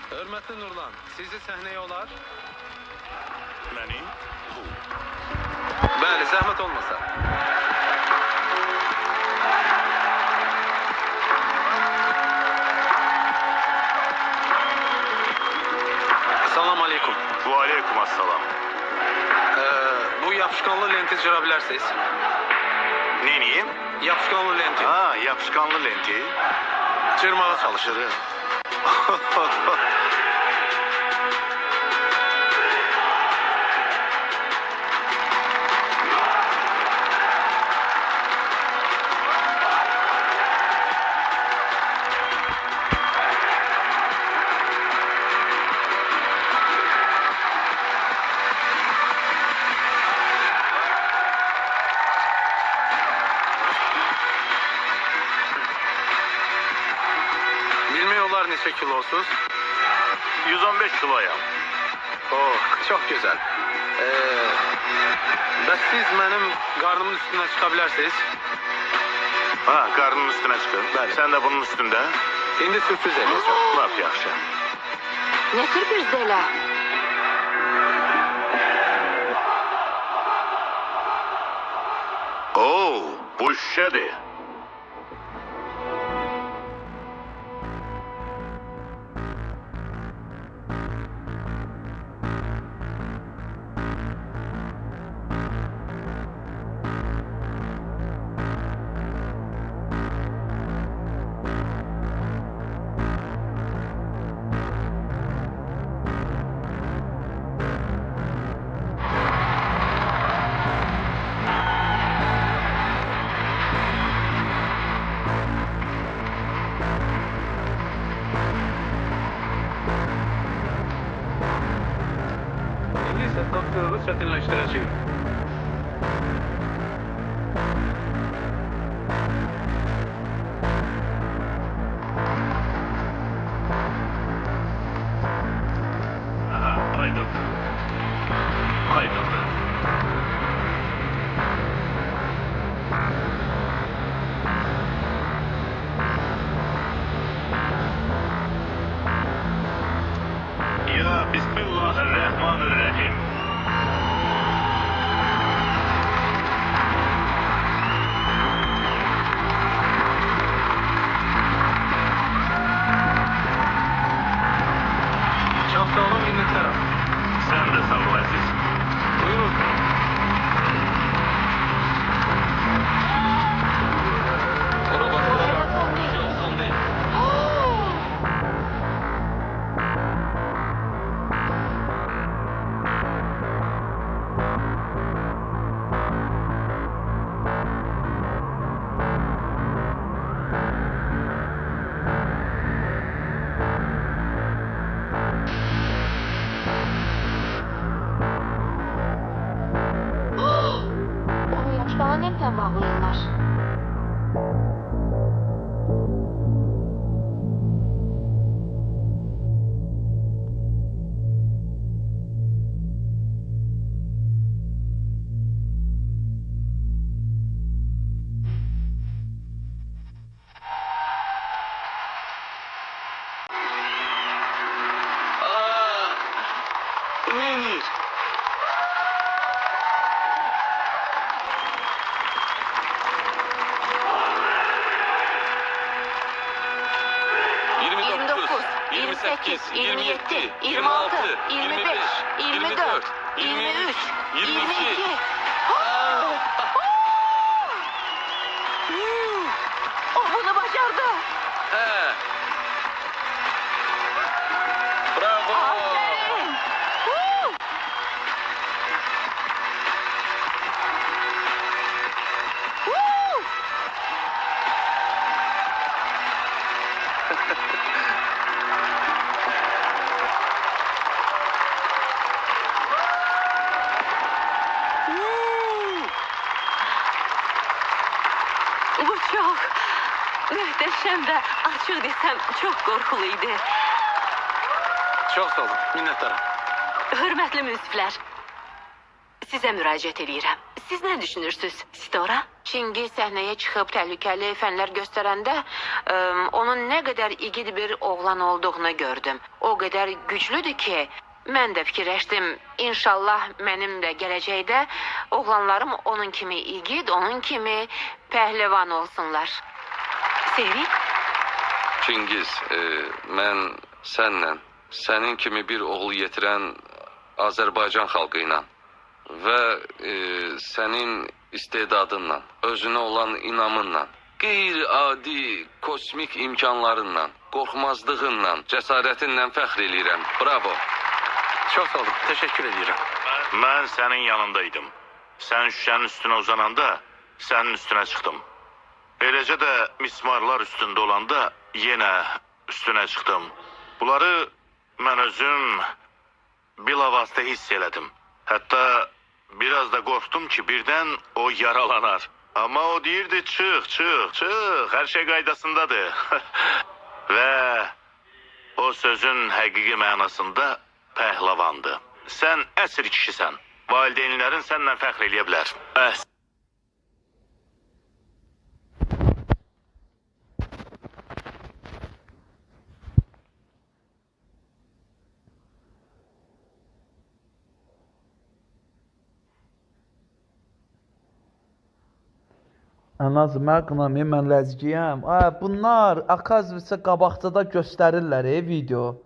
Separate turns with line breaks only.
Hörmətli Nurlan, sizi səhnəyə olar?
Məni?
Bəli, zəhmət olmasa. Salam aleykum.
Və aleykum assalam.
Bu yapışkanlı lenti cıra bilərsiniz.
Neyim?
Yapışkanlı lenti.
Ha, yapışkanlı lenti.
Cırmağa çalışır. Bilmiyorlar neçə kilosuz?
115 kiloyam.
Oh, çok güzel. Bəs siz mənim qarnımın üstüne çıkabilirsiniz?
Ha, karnının üstüne çıkın.
Bəli.
Sen de bunun üstünde.
İndi sürpriz edəcəm.
Lap yaxşı.
Ne sürprizdeler?
Oo, bu şişedir.
İngilizce tapşırığı çetinleştireceğim.
Haydi. Haydi. Ya Bismillahirrahmanirrahim.
Çok sağ olun, minnettarım.
Sen de sağ ol Aziz.
Buyurun.
Onu yaşlanan hepten bağlayırlar.
Neymiş?
Yirmi dokuz, 28, 27, 26, 25, 24, 23, 22. O bunu başardı.
He. Bravo.
Aferin. Huu! Huu! Bu çok muhteşem ve açık desem çok korkuluydu.
Çok sağ olun, minnettarım.
Hürmetli münsiflər, sizə müraciət edirəm. siz nə düşünürsünüz, Sitora?
Çingiz səhnəyə çıxıb təhlükəli fənlər göstərəndə onun nə qədər igid bir oğlan olduğunu gördüm. O qədər güclüdür ki, mən də fikirləşdim, inşallah mənim də gələcəkdə oğlanlarım onun kimi igid, onun kimi pəhlivan olsunlar.
Sevin?
Çingiz, mən sənlə, sənin kimi bir oğul yetirən Azərbaycan xalqı ilə və sənin istedadınla, özünə olan inamınla, qeyri-adi kosmik imkanlarınla, qorxmazlığınla, cəsarətinlə fəxr eləyirəm. Bravo.
Çox sağ olun, təşəkkür edirəm.
Mən sənin yanındaydım. Sən şüşənin üstünə uzananda sənin üstünə çıxdım. Eləcə də mismarlar üstündə olanda yenə üstünə çıxdım. Bunları mən özüm bilavasitə hiss elədim. Hətta biraz da qorxdum ki, birdən o yaralanar. Amma o deyirdi, çıx, hər şey qaydasındadır. Və o sözün həqiqi mənasında pəhləvandı. Sən əsr kişisən. Valideynlərin səndən fəxr eləyə bilər.
Anaz, mən ləzgiyəm. Bunlar, akazvısa qabaqcada göstərirlər video.